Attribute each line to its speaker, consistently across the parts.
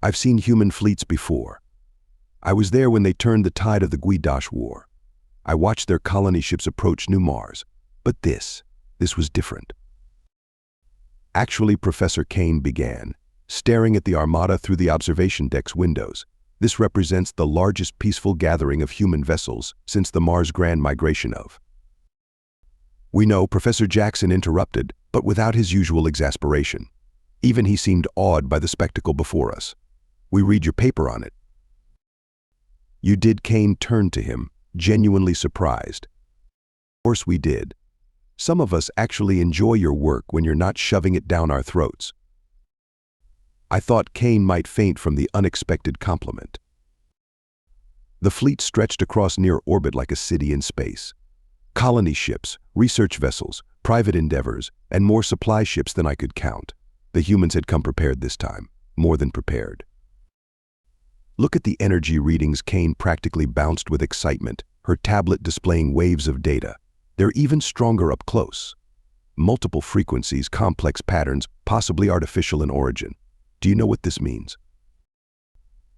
Speaker 1: I've seen human fleets before. I was there when they turned the tide of the Guidash War. I watched their colony ships approach New Mars. But this was different. Actually, Professor Kane began, staring at the Armada through the observation deck's windows. This represents the largest peaceful gathering of human vessels since the Mars Grand Migration of. We know, Professor Jackson interrupted, but without his usual exasperation. Even he seemed awed by the spectacle before us. We read your paper on it. You did? Kane turned to him, genuinely surprised. Of course we did. Some of us actually enjoy your work when you're not shoving it down our throats. I thought Kane might faint from the unexpected compliment. The fleet stretched across near orbit like a city in space. Colony ships, research vessels, private endeavors, and more supply ships than I could count. The humans had come prepared this time, more than prepared. Look at the energy readings. Kane practically bounced with excitement, her tablet displaying waves of data. They're even stronger up close. Multiple frequencies, complex patterns, possibly artificial in origin. Do you know what this means?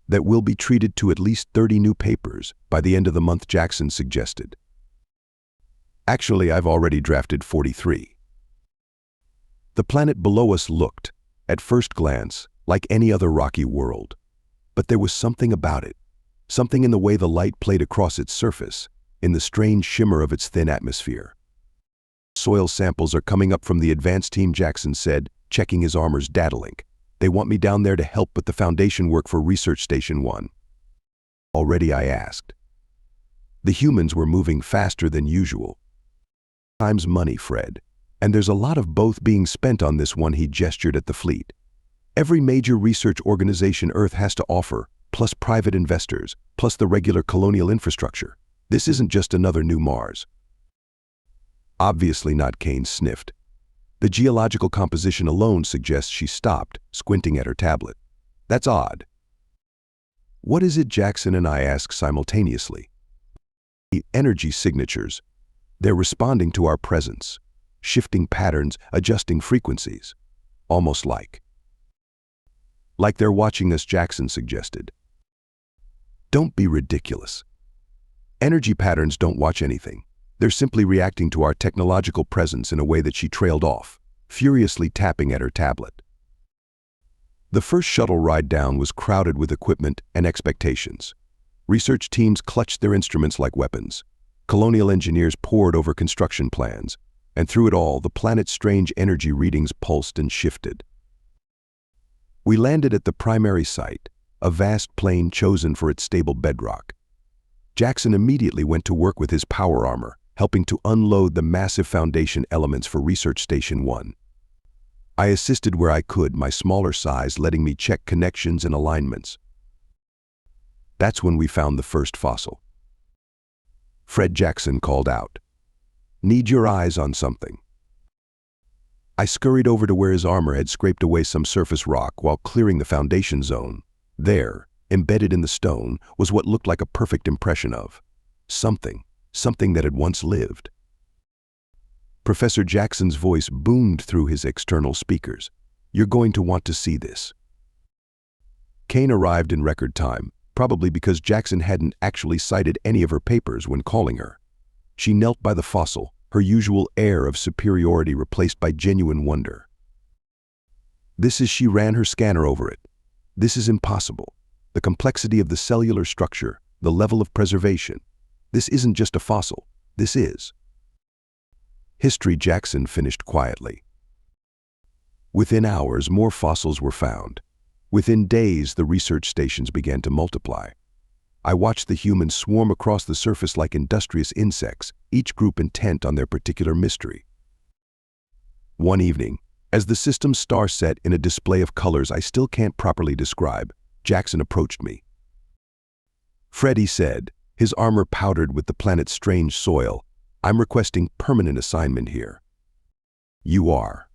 Speaker 1: That we'll be treated to at least 30 new papers by the end of the month, Jackson suggested. Actually, I've already drafted 43. The planet below us looked, at first glance, like any other rocky world. But there was something about it, something in the way the light played across its surface, in the strange shimmer of its thin atmosphere. Soil samples are coming up from the advanced team, Jackson said, checking his armor's data link. They want me down there to help with the foundation work for Research Station 1. Already, I asked. The humans were moving faster than usual. Time's money, Fred. And there's a lot of both being spent on this one. He gestured at the fleet. Every major research organization Earth has to offer, plus private investors, plus the regular colonial infrastructure. This isn't just another new Mars. Obviously not, Kane sniffed. The geological composition alone suggests. She stopped, squinting at her tablet. That's odd. What is it? Jackson and I asked simultaneously. The energy signatures. They're responding to our presence, shifting patterns, adjusting frequencies. Almost like they're watching us, Jackson suggested. Don't be ridiculous. Energy patterns don't watch anything. They're simply reacting to our technological presence in a way that. She trailed off, furiously tapping at her tablet. The first shuttle ride down was crowded with equipment and expectations. Research teams clutched their instruments like weapons. Colonial engineers pored over construction plans, and through it all, the planet's strange energy readings pulsed and shifted. We landed at the primary site, a vast plain chosen for its stable bedrock. Jackson immediately went to work with his power armor, helping to unload the massive foundation elements for Research Station 1. I assisted where I could, my smaller size letting me check connections and alignments. That's when we found the first fossil. Fred, Jackson called out. Need your eyes on something. I scurried over to where his armor had scraped away some surface rock while clearing the foundation zone. There, embedded in the stone, was what looked like a perfect impression of something that had once lived. Professor Jackson's voice boomed through his external speakers. You're going to want to see this. Kane arrived in record time, probably because Jackson hadn't actually cited any of her papers when calling her. She knelt by the fossil, her usual air of superiority replaced by genuine wonder. She ran her scanner over it. This is impossible. The complexity of the cellular structure, the level of preservation. This isn't just a fossil. This is history, Jackson finished quietly. Within hours, more fossils were found. Within days, the research stations began to multiply. I watched the humans swarm across the surface like industrious insects, each group intent on their particular mystery. One evening, as the system's star set in a display of colors I still can't properly describe, Jackson approached me. Fred, he said, his armor powdered with the planet's strange soil, I'm requesting permanent assignment here. You are.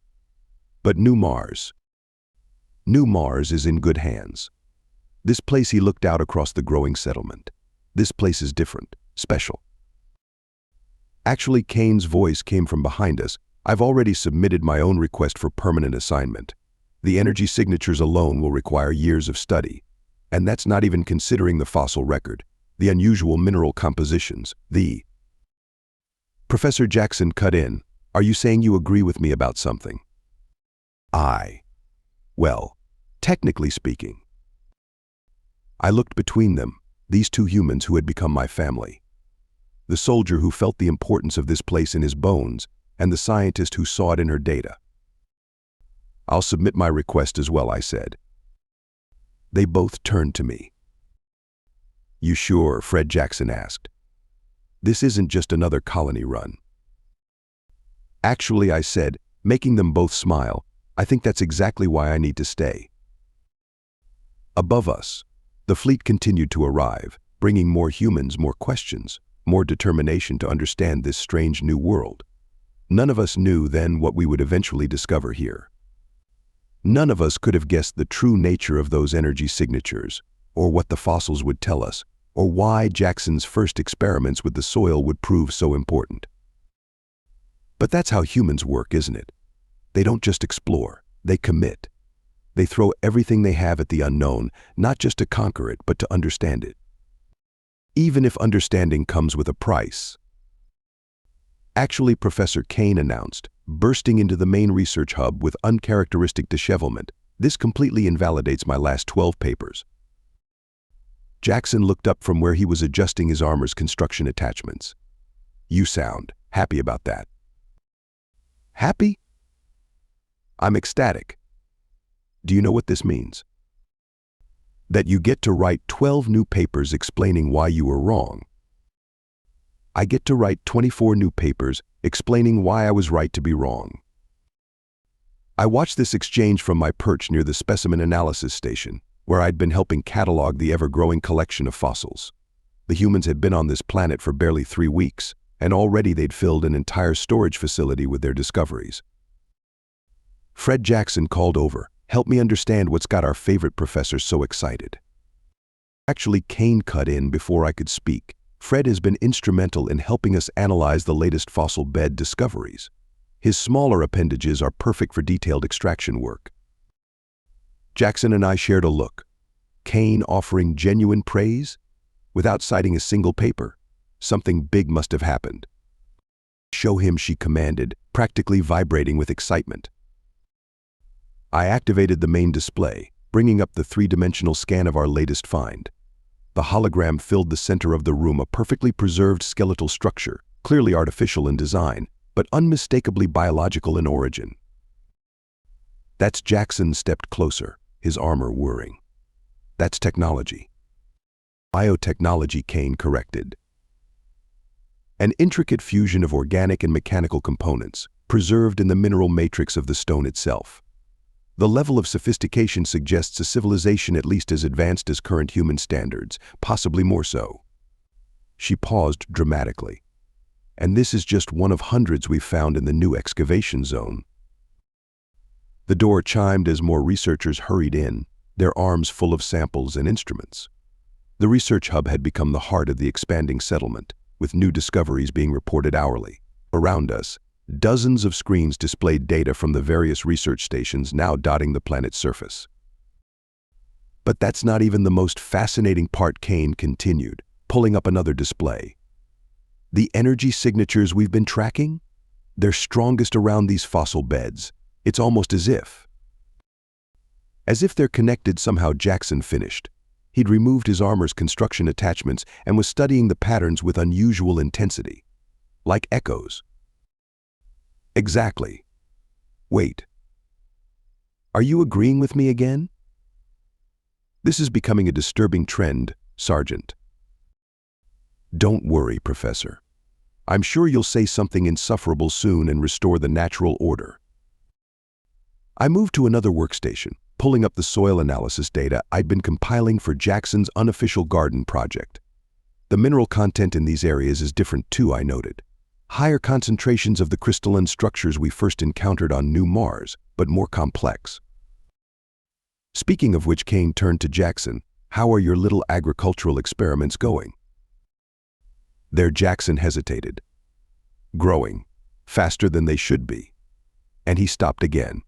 Speaker 1: But New Mars is in good hands. This place, he looked out across the growing settlement. This place is different, special. Actually, Kane's voice came from behind us. I've already submitted my own request for permanent assignment. The energy signatures alone will require years of study. And that's not even considering the fossil record, the unusual mineral compositions, the... Professor Jackson cut in. Are you saying you agree with me about something? Well, technically speaking. I looked between them, these two humans who had become my family. The soldier who felt the importance of this place in his bones, and the scientist who saw it in her data. I'll submit my request as well, I said. They both turned to me. You sure? Fred Jackson asked. This isn't just another colony run. Actually, I said, making them both smile, I think that's exactly why I need to stay. Above us, the fleet continued to arrive, bringing more humans, more questions, more determination to understand this strange new world. None of us knew then what we would eventually discover here. None of us could have guessed the true nature of those energy signatures, or what the fossils would tell us, or why Jackson's first experiments with the soil would prove so important. But that's how humans work, isn't it? They don't just explore, they commit. They throw everything they have at the unknown, not just to conquer it, but to understand it. Even if understanding comes with a price. Actually, Professor Kane announced, bursting into the main research hub with uncharacteristic dishevelment, this completely invalidates my last 12 papers. Jackson looked up from where he was adjusting his armor's construction attachments. You sound happy about that. Happy? I'm ecstatic. Do you know what this means? That you get to write 12 new papers explaining why you were wrong. I get to write 24 new papers explaining why I was right to be wrong. I watched this exchange from my perch near the specimen analysis station, where I'd been helping catalog the ever-growing collection of fossils. The humans had been on this planet for barely 3 weeks, and already they'd filled an entire storage facility with their discoveries. Fred Jackson called over, help me understand what's got our favorite professor so excited. Actually, Kane cut in before I could speak. Fred has been instrumental in helping us analyze the latest fossil bed discoveries. His smaller appendages are perfect for detailed extraction work. Jackson and I shared a look. Kane offering genuine praise? Without citing a single paper. Something big must have happened. Show him, she commanded, practically vibrating with excitement. I activated the main display, bringing up the 3-dimensional scan of our latest find. The hologram filled the center of the room, a perfectly preserved skeletal structure, clearly artificial in design, but unmistakably biological in origin. That's Jackson stepped closer, his armor whirring. That's technology. Biotechnology, Kane corrected. An intricate fusion of organic and mechanical components, preserved in the mineral matrix of the stone itself. The level of sophistication suggests a civilization at least as advanced as current human standards, possibly more so. She paused dramatically. And this is just one of hundreds we've found in the new excavation zone. The door chimed as more researchers hurried in, their arms full of samples and instruments. The research hub had become the heart of the expanding settlement, with new discoveries being reported hourly. Around us, dozens of screens displayed data from the various research stations now dotting the planet's surface. But that's not even the most fascinating part, Kane continued, pulling up another display. The energy signatures we've been tracking? They're strongest around these fossil beds. It's almost as if they're connected somehow. Jackson finished. He'd removed his armor's construction attachments and was studying the patterns with unusual intensity. Like echoes. Exactly. Wait. Are you agreeing with me again? This is becoming a disturbing trend, Sergeant. Don't worry, Professor. I'm sure you'll say something insufferable soon and restore the natural order. I moved to another workstation, pulling up the soil analysis data I'd been compiling for Jackson's unofficial garden project. The mineral content in these areas is different too, I noted. Higher concentrations of the crystalline structures we first encountered on New Mars, but more complex. Speaking of which, Kane turned to Jackson. How are your little agricultural experiments going? There, Jackson hesitated. Growing, faster than they should be. And he stopped again.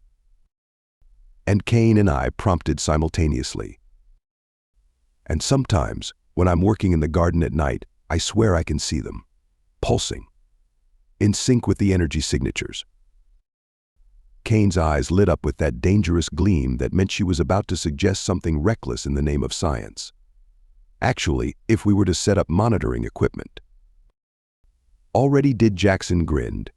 Speaker 1: And Kane and I prompted simultaneously. And sometimes, when I'm working in the garden at night, I swear I can see them, pulsing, in sync with the energy signatures. Kane's eyes lit up with that dangerous gleam that meant she was about to suggest something reckless in the name of science. Actually, if we were to set up monitoring equipment. Already did. Jackson grinned.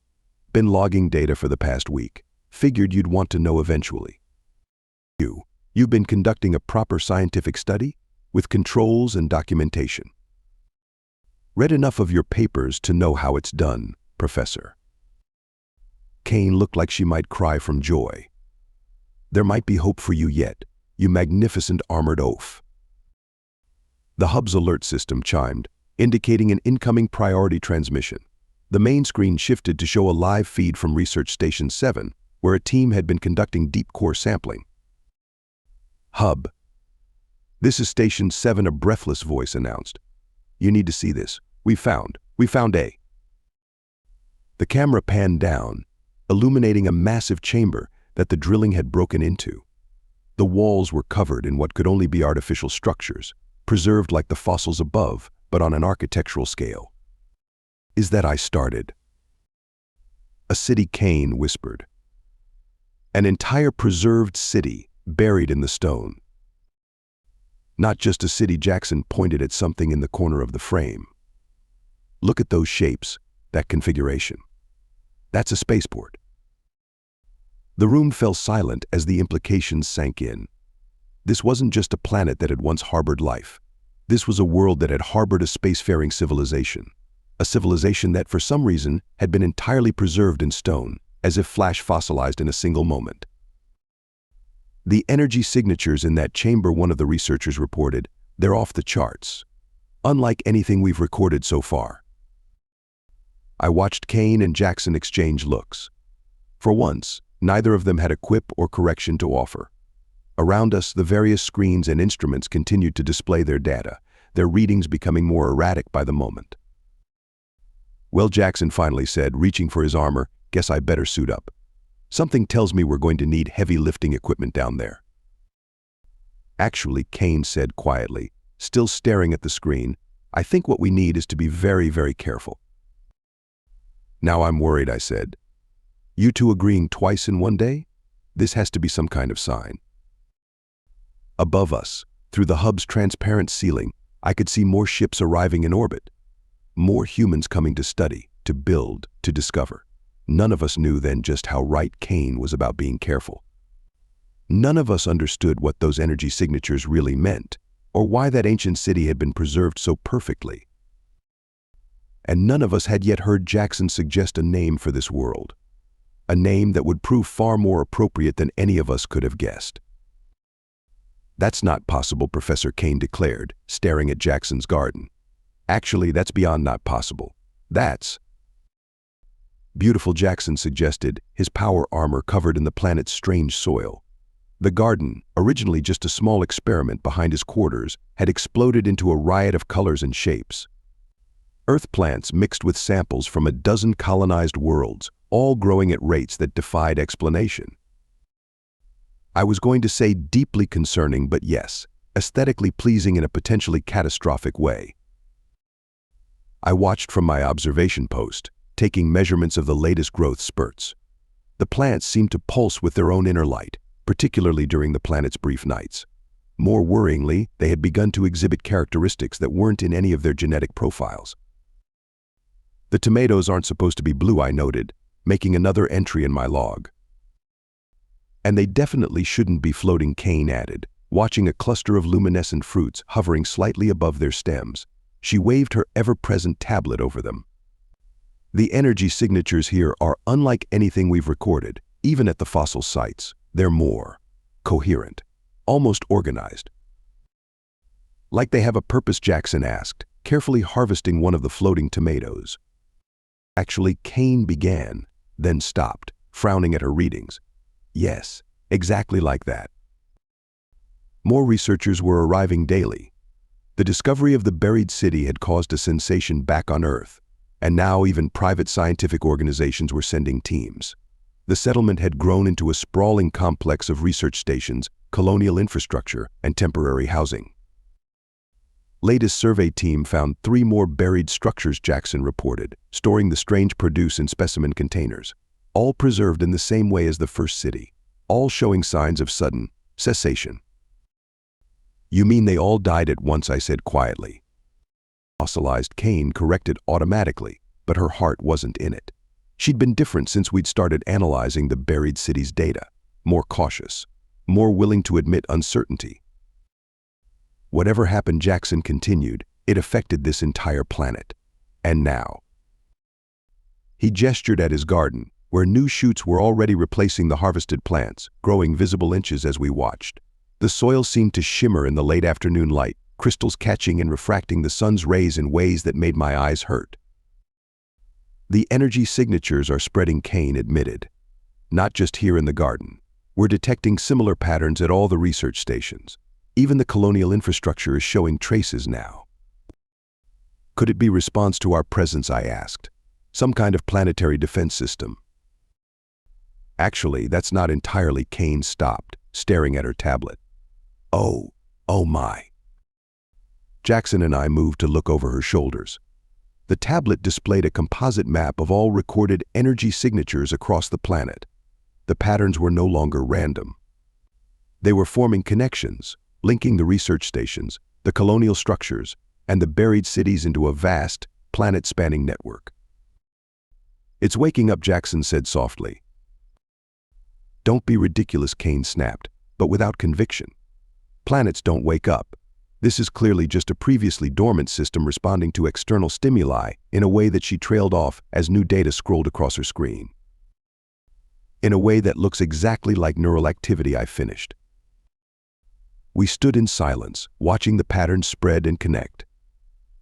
Speaker 1: Been logging data for the past week. Figured you'd want to know eventually. You've been conducting a proper scientific study with controls and documentation. Read enough of your papers to know how it's done, Professor. Kane looked like she might cry from joy. There might be hope for you yet, you magnificent armored oaf. The hub's alert system chimed, indicating an incoming priority transmission. The main screen shifted to show a live feed from Research Station 7, where a team had been conducting deep core sampling. Hub. This is Station 7, a breathless voice announced. You need to see this. We found A. The camera panned down, illuminating a massive chamber that the drilling had broken into. The walls were covered in what could only be artificial structures, preserved like the fossils above, but on an architectural scale. Is that I started? A city, Kane whispered. An entire preserved city buried in the stone. Not just a city. Jackson pointed at something in the corner of the frame. Look at those shapes, that configuration. That's a spaceport. The room fell silent as the implications sank in. This wasn't just a planet that had once harbored life. This was a world that had harbored a spacefaring civilization. A civilization that, for some reason, had been entirely preserved in stone, as if flash fossilized in a single moment. The energy signatures in that chamber, one of the researchers reported, they're off the charts. Unlike anything we've recorded so far. I watched Kane and Jackson exchange looks. For once, neither of them had a quip or correction to offer. Around us, the various screens and instruments continued to display their data, their readings becoming more erratic by the moment. Well, Jackson finally said, reaching for his armor, guess I better suit up. Something tells me we're going to need heavy lifting equipment down there. Actually, Kane said quietly, still staring at the screen, I think what we need is to be very, very careful. Now I'm worried, I said. You two agreeing twice in one day? This has to be some kind of sign. Above us, through the hub's transparent ceiling, I could see more ships arriving in orbit. More humans coming to study, to build, to discover. None of us knew then just how right Kane was about being careful. None of us understood what those energy signatures really meant, or why that ancient city had been preserved so perfectly. And none of us had yet heard Jackson suggest a name for this world. A name that would prove far more appropriate than any of us could have guessed. That's not possible, Professor Kane declared, staring at Jackson's garden. Actually, that's beyond not possible. That's beautiful, Jackson suggested, his power armor covered in the planet's strange soil. The garden, originally just a small experiment behind his quarters, had exploded into a riot of colors and shapes. Earth plants mixed with samples from a dozen colonized worlds, all growing at rates that defied explanation. I was going to say deeply concerning, but yes, aesthetically pleasing in a potentially catastrophic way. I watched from my observation post, taking measurements of the latest growth spurts. The plants seemed to pulse with their own inner light, particularly during the planet's brief nights. More worryingly, they had begun to exhibit characteristics that weren't in any of their genetic profiles. The tomatoes aren't supposed to be blue, I noted, making another entry in my log. And they definitely shouldn't be floating, Kane added, watching a cluster of luminescent fruits hovering slightly above their stems. She waved her ever-present tablet over them. The energy signatures here are unlike anything we've recorded, even at the fossil sites. They're more coherent, almost organized. Like they have a purpose, Jackson asked, carefully harvesting one of the floating tomatoes. Actually, Kane began, then stopped, frowning at her readings. Yes, exactly like that. More researchers were arriving daily. The discovery of the buried city had caused a sensation back on Earth, and now even private scientific organizations were sending teams. The settlement had grown into a sprawling complex of research stations, colonial infrastructure, and temporary housing. Latest survey team found 3 more buried structures, Jackson reported, storing the strange produce in specimen containers, all preserved in the same way as the first city, all showing signs of sudden cessation. "You mean they all died at once?" I said quietly. Fossilized Kane corrected automatically, but her heart wasn't in it. She'd been different since we'd started analyzing the buried city's data, more cautious, more willing to admit uncertainty. "Whatever happened," Jackson continued, "it affected this entire planet. And now." He gestured at his garden, where new shoots were already replacing the harvested plants, growing visible inches as we watched. The soil seemed to shimmer in the late afternoon light, crystals catching and refracting the sun's rays in ways that made my eyes hurt. "The energy signatures are spreading," Kane admitted. "Not just here in the garden. We're detecting similar patterns at all the research stations. Even the colonial infrastructure is showing traces now." "Could it be response to our presence?" I asked. "Some kind of planetary defense system?" "Actually, that's not entirely." Kane stopped, staring at her tablet. Oh my." Jackson and I moved to look over her shoulders. The tablet displayed a composite map of all recorded energy signatures across the planet. The patterns were no longer random. They were forming connections, linking the research stations, the colonial structures, and the buried cities into a vast, planet-spanning network. "It's waking up," Jackson said softly. "Don't be ridiculous," Kane snapped, but without conviction. "Planets don't wake up. This is clearly just a previously dormant system responding to external stimuli in a way that." She trailed off as new data scrolled across her screen. "In a way that looks exactly like neural activity," I finished. We stood in silence, watching the patterns spread and connect.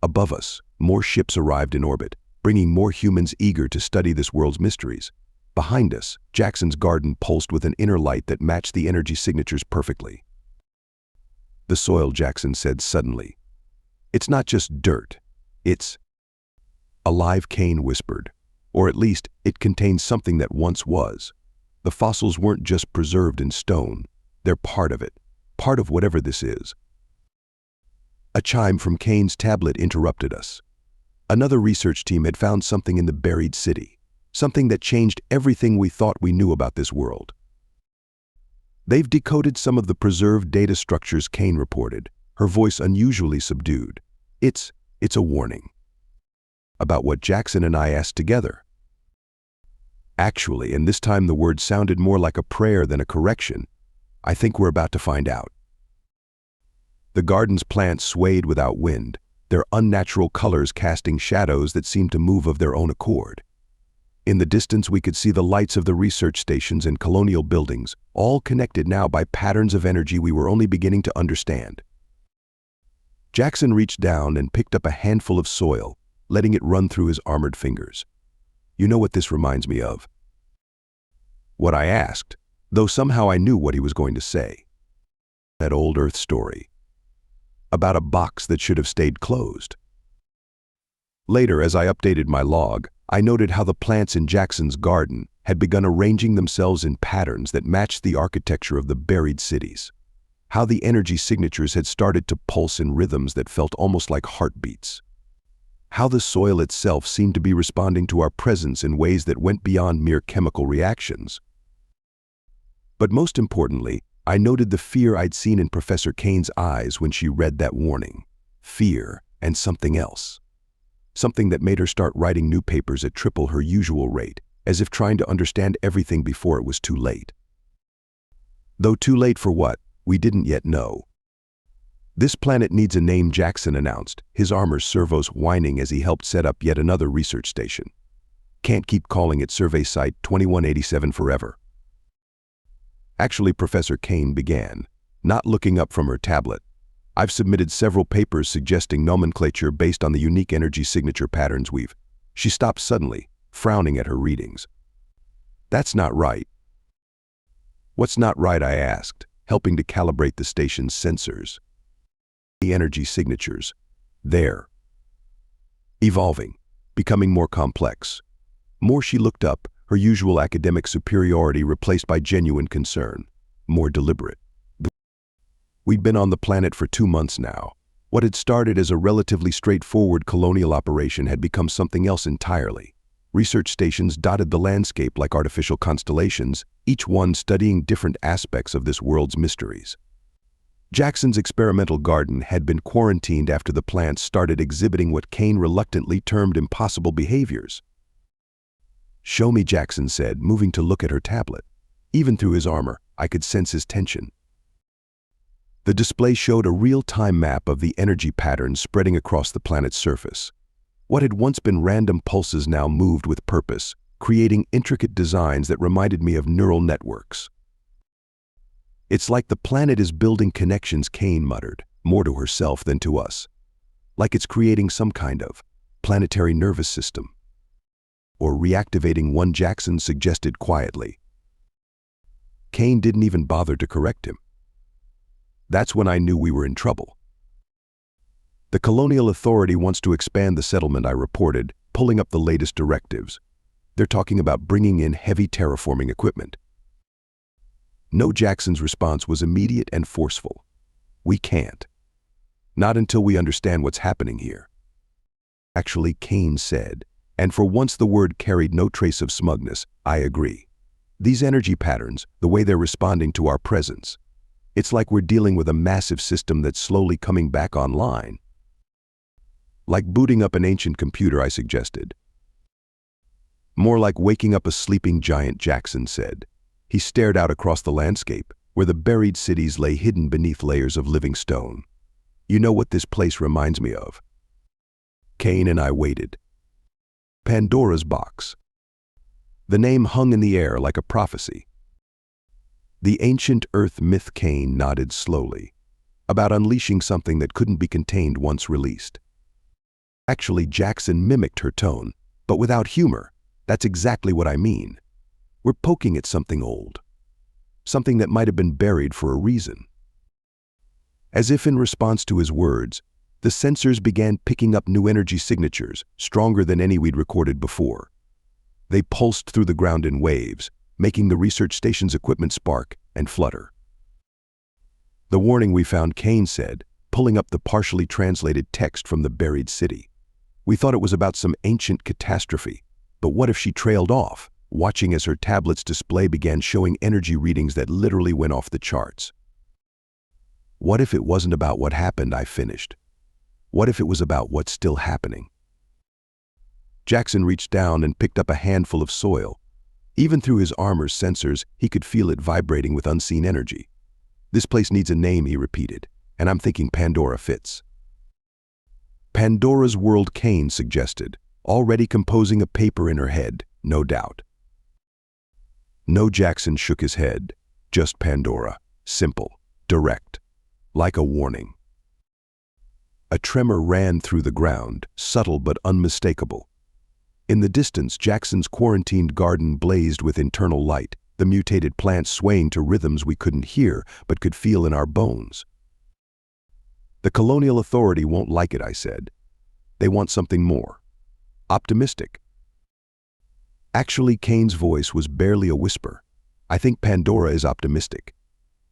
Speaker 1: Above us, more ships arrived in orbit, bringing more humans eager to study this world's mysteries. Behind us, Jackson's garden pulsed with an inner light that matched the energy signatures perfectly. "The soil," Jackson said suddenly. "It's not just dirt. It's alive," Kane whispered. "Or at least, it contains something that once was. The fossils weren't just preserved in stone. They're part of it, part of whatever this is." A chime from Kane's tablet interrupted us. Another research team had found something in the buried city, something that changed everything we thought we knew about this world. "They've decoded some of the preserved data structures," Kane reported, her voice unusually subdued. It's a warning." "About what?" Jackson and I asked together. "Actually," and this time the word sounded more like a prayer than a correction, "I think we're about to find out." The garden's plants swayed without wind, their unnatural colors casting shadows that seemed to move of their own accord. In the distance we could see the lights of the research stations and colonial buildings, all connected now by patterns of energy we were only beginning to understand. Jackson reached down and picked up a handful of soil, letting it run through his armored fingers. "You know what this reminds me of?" What I asked, though somehow I knew what he was going to say. That old Earth story. About a box that should have stayed closed. Later, as I updated my log, I noted how the plants in Jackson's garden had begun arranging themselves in patterns that matched the architecture of the buried cities. How the energy signatures had started to pulse in rhythms that felt almost like heartbeats. How the soil itself seemed to be responding to our presence in ways that went beyond mere chemical reactions. But most importantly, I noted the fear I'd seen in Professor Kane's eyes when she read that warning. Fear and something else. Something that made her start writing new papers at triple her usual rate, as if trying to understand everything before it was too late. Though too late for what, we didn't yet know. "This planet needs a name," Jackson announced, his armor's servos whining as he helped set up yet another research station. "Can't keep calling it Survey Site 2187 forever." "Actually," Professor Kane began, not looking up from her tablet, "I've submitted several papers suggesting nomenclature based on the unique energy signature patterns we've..." She stopped suddenly, frowning at her readings. "That's not right." "What's not right?" I asked, helping to calibrate the station's sensors. "The energy signatures. They're evolving, becoming more complex." More she looked up, her usual academic superiority replaced by genuine concern, more deliberate. We'd been on the planet for 2 months now. What had started as a relatively straightforward colonial operation had become something else entirely. Research stations dotted the landscape like artificial constellations, each one studying different aspects of this world's mysteries. Jackson's experimental garden had been quarantined after the plants started exhibiting what Kane reluctantly termed impossible behaviors. "Show me," Jackson said, moving to look at her tablet. Even through his armor, I could sense his tension. The display showed a real-time map of the energy patterns spreading across the planet's surface. What had once been random pulses now moved with purpose, creating intricate designs that reminded me of neural networks. "It's like the planet is building connections," Kane muttered, more to herself than to us. "Like it's creating some kind of planetary nervous system." "Or reactivating one," Jackson suggested quietly. Kane didn't even bother to correct him. That's when I knew we were in trouble. "The Colonial Authority wants to expand the settlement," I reported, pulling up the latest directives. "They're talking about bringing in heavy terraforming equipment." No, Jackson's response was immediate and forceful. "We can't. Not until we understand what's happening here." "Actually," Kane said, and for once the word carried no trace of smugness, "I agree. These energy patterns, the way they're responding to our presence, it's like we're dealing with a massive system that's slowly coming back online." "Like booting up an ancient computer," I suggested. "More like waking up a sleeping giant," Jackson said. He stared out across the landscape, where the buried cities lay hidden beneath layers of living stone. "You know what this place reminds me of?" Kane and I waited. Pandora's box. The name hung in the air like a prophecy. "The ancient Earth myth," Kane nodded slowly, "about unleashing something that couldn't be contained once released." Actually, Jackson mimicked her tone, but without humor. "That's exactly what I mean. We're poking at something old. Something that might have been buried for a reason." As if in response to his words, the sensors began picking up new energy signatures, stronger than any we'd recorded before. They pulsed through the ground in waves, making the research station's equipment spark and flutter. "The warning we found," Kane said, pulling up the partially translated text from the buried city. "We thought it was about some ancient catastrophe, but what if she trailed off?" Watching as her tablet's display began showing energy readings that literally went off the charts. "What if it wasn't about what happened?" I finished. "What if it was about what's still happening?" Jackson reached down and picked up a handful of soil. Even through his armor's sensors, he could feel it vibrating with unseen energy. "This place needs a name," he repeated, "and I'm thinking Pandora fits." "Pandora's World," Kane suggested, already composing a paper in her head, no doubt. "No," Jackson shook his head. "Just Pandora. Simple, direct, like a warning." A tremor ran through the ground, subtle but unmistakable. In the distance, Jackson's quarantined garden blazed with internal light, the mutated plants swaying to rhythms we couldn't hear but could feel in our bones. "The Colonial Authority won't like it," I said. "They want something more. Optimistic." Actually, Kane's voice was barely a whisper. "I think Pandora is optimistic.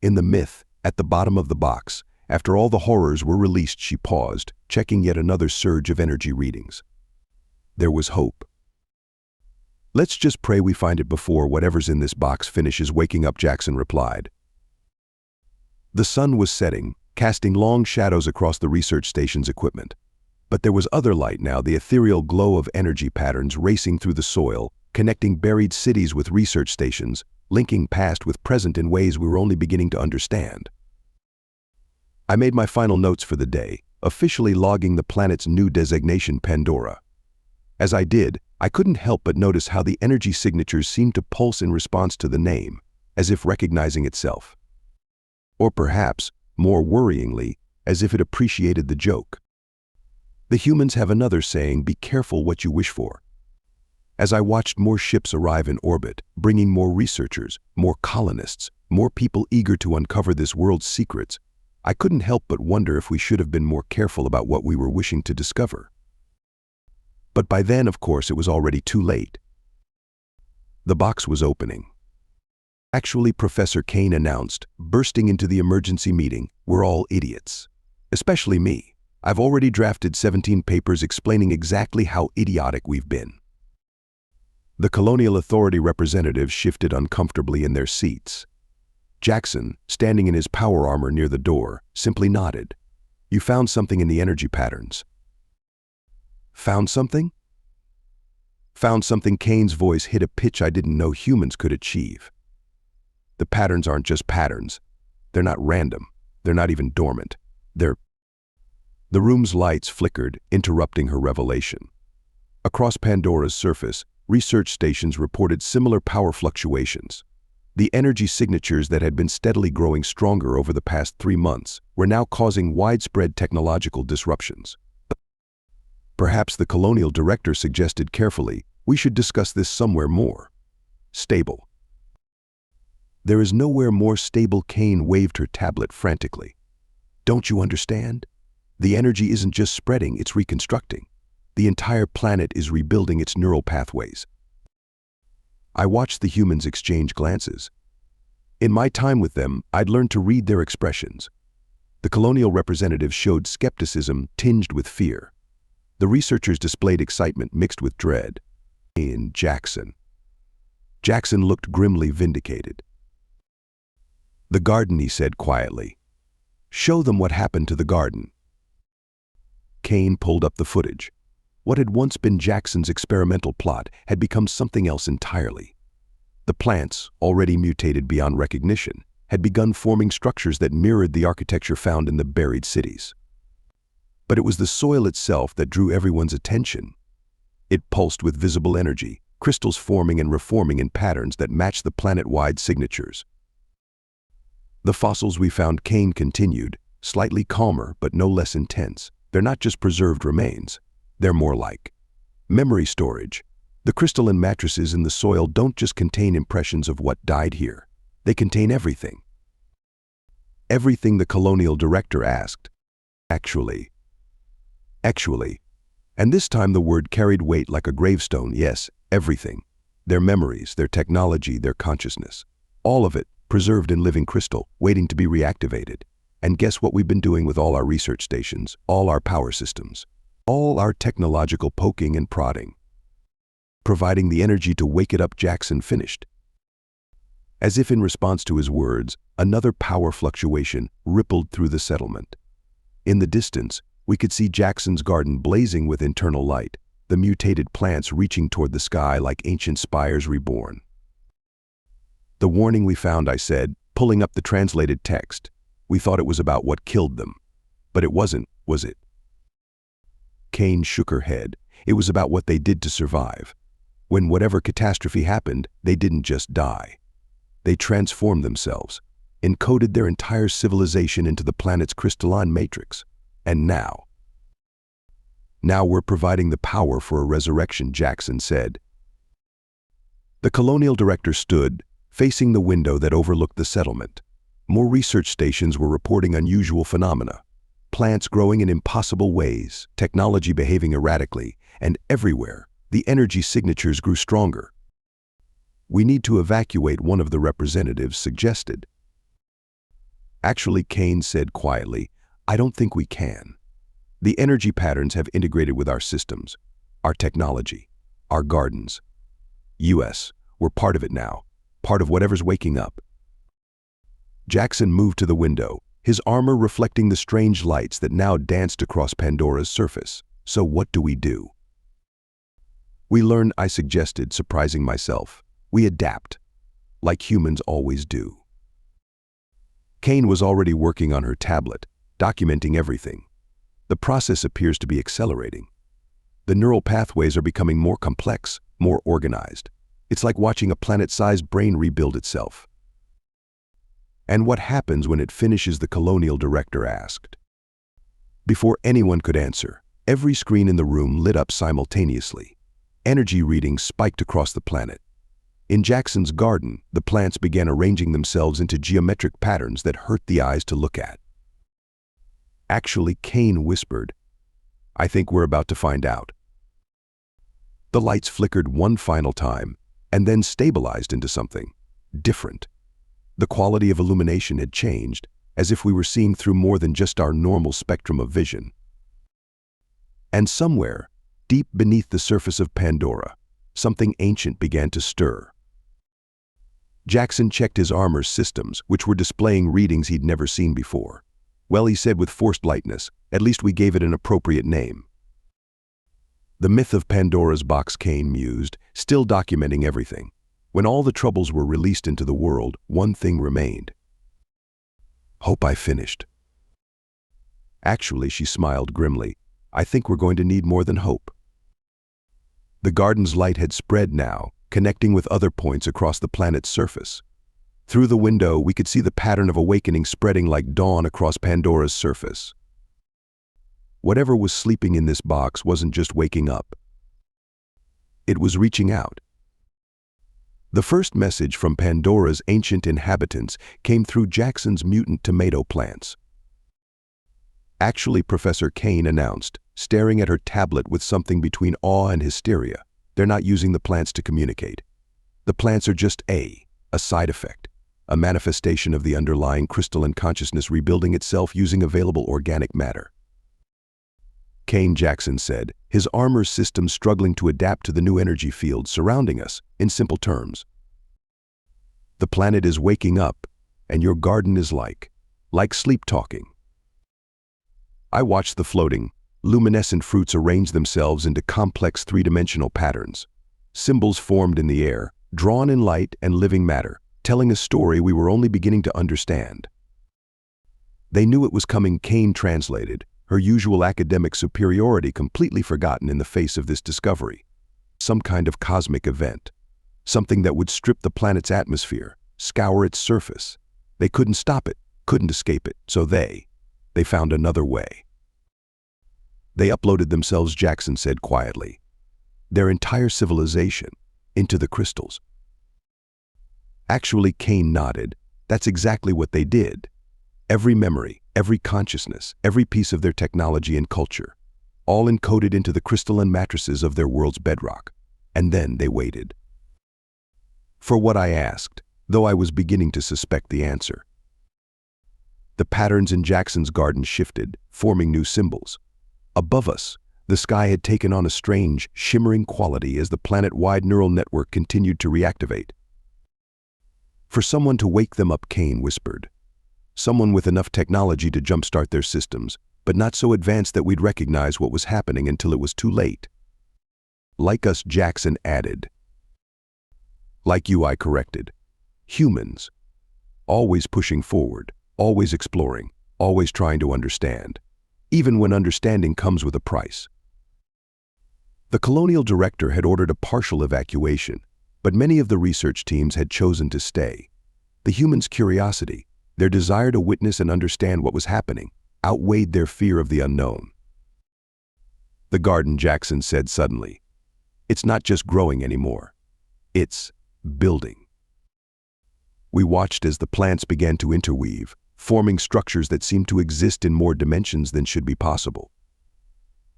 Speaker 1: In the myth, at the bottom of the box, after all the horrors were released," she paused, checking yet another surge of energy readings. "There was hope." "Let's just pray we find it before whatever's in this box finishes waking up," Jackson replied. The sun was setting, casting long shadows across the research station's equipment. But there was other light now, the ethereal glow of energy patterns racing through the soil, connecting buried cities with research stations, linking past with present in ways we were only beginning to understand. I made my final notes for the day, officially logging the planet's new designation, Pandora. As I did, I couldn't help but notice how the energy signatures seemed to pulse in response to the name, as if recognizing itself. Or perhaps, more worryingly, as if it appreciated the joke. The humans have another saying, "Be careful what you wish for." As I watched more ships arrive in orbit, bringing more researchers, more colonists, more people eager to uncover this world's secrets, I couldn't help but wonder if we should have been more careful about what we were wishing to discover. But by then, of course, it was already too late. The box was opening. Actually, Professor Kane announced, bursting into the emergency meeting, "We're all idiots. Especially me. I've already drafted 17 papers explaining exactly how idiotic we've been." The Colonial Authority representatives shifted uncomfortably in their seats. Jackson, standing in his power armor near the door, simply nodded. "You found something in the energy patterns." "Found something?" "Found something." Kane's voice hit a pitch I didn't know humans could achieve. "The patterns aren't just patterns. They're not random. They're not even dormant. They're—" The room's lights flickered, interrupting her revelation. Across Pandora's surface, research stations reported similar power fluctuations. The energy signatures that had been steadily growing stronger over the past 3 months were now causing widespread technological disruptions. Perhaps the Colonial Director suggested carefully, "We should discuss this somewhere more stable." "There is nowhere more stable." Kane waved her tablet frantically. "Don't you understand? The energy isn't just spreading, it's reconstructing. The entire planet is rebuilding its neural pathways." I watched the humans exchange glances. In my time with them, I'd learned to read their expressions. The colonial representatives showed skepticism tinged with fear. The researchers displayed excitement mixed with dread. In Jackson. Jackson looked grimly vindicated. "The garden," he said quietly. "Show them what happened to the garden." Kane pulled up the footage. What had once been Jackson's experimental plot had become something else entirely. The plants, already mutated beyond recognition, had begun forming structures that mirrored the architecture found in the buried cities. But it was the soil itself that drew everyone's attention. It pulsed with visible energy, crystals forming and reforming in patterns that matched the planet-wide signatures. "The fossils we found," Kane continued, slightly calmer but no less intense, "they're not just preserved remains. They're more like memory storage. The crystalline matrices in the soil don't just contain impressions of what died here. They contain everything." "Everything?" the Colonial Director asked. Actually. And this time the word carried weight like a gravestone. "Yes, everything. Their memories, their technology, their consciousness. All of it, preserved in living crystal, waiting to be reactivated. And guess what we've been doing with all our research stations, all our power systems, all our technological poking and prodding? Providing the energy to wake it up." Jackson finished. As if in response to his words, another power fluctuation rippled through the settlement. In the distance, we could see Jackson's garden blazing with internal light, the mutated plants reaching toward the sky like ancient spires reborn. "The warning we found," I said, pulling up the translated text. "We thought it was about what killed them. But it wasn't, was it?" Kane shook her head. "It was about what they did to survive. When whatever catastrophe happened, they didn't just die. They transformed themselves, encoded their entire civilization into the planet's crystalline matrix. And now we're providing the power for a resurrection," Jackson said. The Colonial Director stood, facing the window that overlooked the settlement. More research stations were reporting unusual phenomena. Plants growing in impossible ways, technology behaving erratically, and everywhere, the energy signatures grew stronger. "We need to evacuate," one of the representatives suggested. "Actually," Kane said quietly, "I don't think we can. The energy patterns have integrated with our systems, our technology, our gardens. US, we're part of it now, part of whatever's waking up." Jackson moved to the window, his armor reflecting the strange lights that now danced across Pandora's surface. "So what do we do?" "We learn," I suggested, surprising myself. "We adapt, like humans always do." Kane was already working on her tablet, documenting everything. The process appears to be accelerating. The neural pathways are becoming more complex, more organized. It's like watching a planet-sized brain rebuild itself. "And what happens when it finishes?" the Colonial Director asked. Before anyone could answer, every screen in the room lit up simultaneously. Energy readings spiked across the planet. In Jackson's garden, the plants began arranging themselves into geometric patterns that hurt the eyes to look at. "Actually," Kane whispered, "I think we're about to find out." The lights flickered one final time, and then stabilized into something different. The quality of illumination had changed, as if we were seeing through more than just our normal spectrum of vision. And somewhere, deep beneath the surface of Pandora, something ancient began to stir. Jackson checked his armor's systems, which were displaying readings he'd never seen before. Well, he said with forced lightness, at least we gave it an appropriate name. The myth of Pandora's box, Kane mused, still documenting everything. When all the troubles were released into the world, one thing remained. Hope. I finished. Actually, she smiled grimly, I think we're going to need more than hope. The garden's light had spread now, connecting with other points across the planet's surface. Through the window, we could see the pattern of awakening spreading like dawn across Pandora's surface. Whatever was sleeping in this box wasn't just waking up. It was reaching out. The first message from Pandora's ancient inhabitants came through Jackson's mutant tomato plants. Actually, Professor Kane announced, staring at her tablet with something between awe and hysteria, they're not using the plants to communicate. The plants are just a side effect, a manifestation of the underlying crystalline consciousness rebuilding itself using available organic matter. Kane, Jackson said, his armor system struggling to adapt to the new energy field surrounding us, in simple terms. The planet is waking up, and your garden is like sleep talking. I watched the floating, luminescent fruits arrange themselves into complex three-dimensional patterns. Symbols formed in the air, drawn in light and living matter, telling a story we were only beginning to understand. They knew it was coming, Kane translated, her usual academic superiority completely forgotten in the face of this discovery. Some kind of cosmic event. Something that would strip the planet's atmosphere, scour its surface. They couldn't stop it, couldn't escape it, so they found another way. They uploaded themselves, Jackson said quietly. Their entire civilization into the crystals. Actually, Kane nodded. That's exactly what they did. Every memory, every consciousness, every piece of their technology and culture, all encoded into the crystalline matrices of their world's bedrock. And then they waited. For what I asked, though I was beginning to suspect the answer. The patterns in Jackson's garden shifted, forming new symbols. Above us, the sky had taken on a strange, shimmering quality as the planet-wide neural network continued to reactivate. For someone to wake them up, Kane whispered. Someone with enough technology to jumpstart their systems, but not so advanced that we'd recognize what was happening until it was too late. Like us, Jackson added. Like you, I corrected. Humans. Always pushing forward, always exploring, always trying to understand. Even when understanding comes with a price. The colonial director had ordered a partial evacuation, but many of the research teams had chosen to stay. The humans' curiosity, their desire to witness and understand what was happening, outweighed their fear of the unknown. The garden, Jackson said suddenly. It's not just growing anymore. It's building. We watched as the plants began to interweave, forming structures that seemed to exist in more dimensions than should be possible.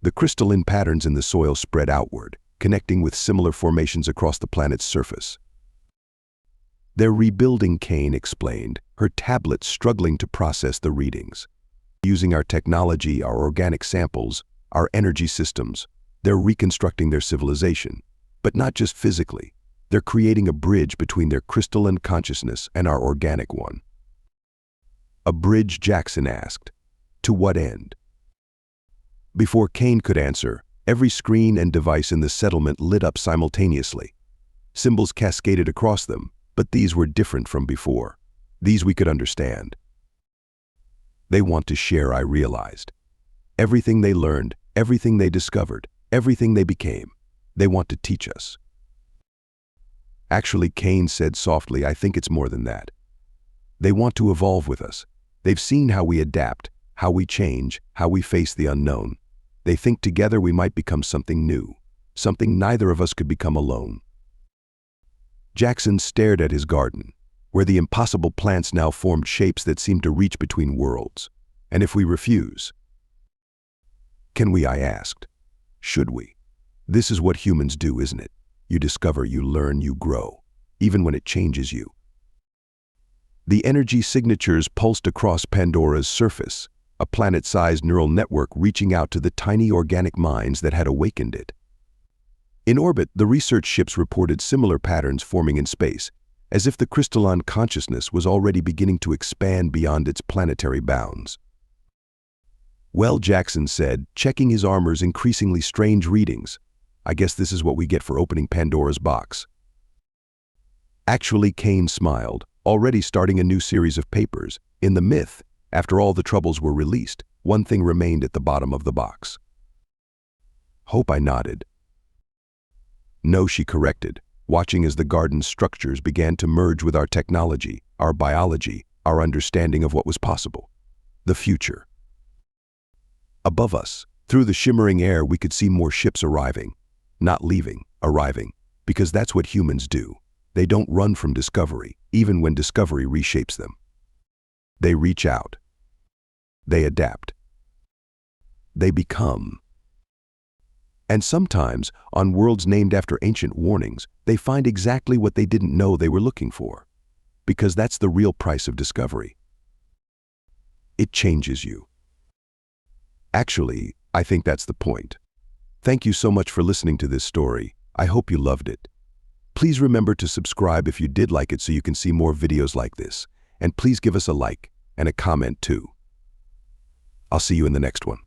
Speaker 1: The crystalline patterns in the soil spread outward, connecting with similar formations across the planet's surface. They're rebuilding, Kane explained, her tablet struggling to process the readings. Using our technology, our organic samples, our energy systems, they're reconstructing their civilization. But not just physically. They're creating a bridge between their crystalline consciousness and our organic one. A bridge, Jackson asked. To what end? Before Kane could answer, every screen and device in the settlement lit up simultaneously. Symbols cascaded across them, but these were different from before. These we could understand. They want to share, I realized. Everything they learned, everything they discovered, everything they became, they want to teach us. Actually, Kane said softly, I think it's more than that. They want to evolve with us. They've seen how we adapt, how we change, how we face the unknown. They think together we might become something new, something neither of us could become alone. Jackson stared at his garden, where the impossible plants now formed shapes that seemed to reach between worlds. And if we refuse? Can we, I asked. Should we? This is what humans do, isn't it? You discover, you learn, you grow, even when it changes you. The energy signatures pulsed across Pandora's surface, a planet-sized neural network reaching out to the tiny organic minds that had awakened it. In orbit, the research ships reported similar patterns forming in space, as if the crystalline consciousness was already beginning to expand beyond its planetary bounds. "Well," Jackson said, checking his armor's increasingly strange readings, "I guess this is what we get for opening Pandora's box." Actually, Kane smiled, already starting a new series of papers. In the myth, after all the troubles were released, one thing remained at the bottom of the box. Hope. I nodded. "No," she corrected, watching as the garden's structures began to merge with our technology, our biology, our understanding of what was possible. The future. Above us, through the shimmering air, we could see more ships arriving. Not leaving, arriving, because that's what humans do. They don't run from discovery, even when discovery reshapes them. They reach out. They adapt. They become. And sometimes, on worlds named after ancient warnings, they find exactly what they didn't know they were looking for. Because that's the real price of discovery. It changes you. Actually, I think that's the point. Thank you so much for listening to this story. I hope you loved it. Please remember to subscribe if you did like it so you can see more videos like this. And please give us a like and a comment too. I'll see you in the next one.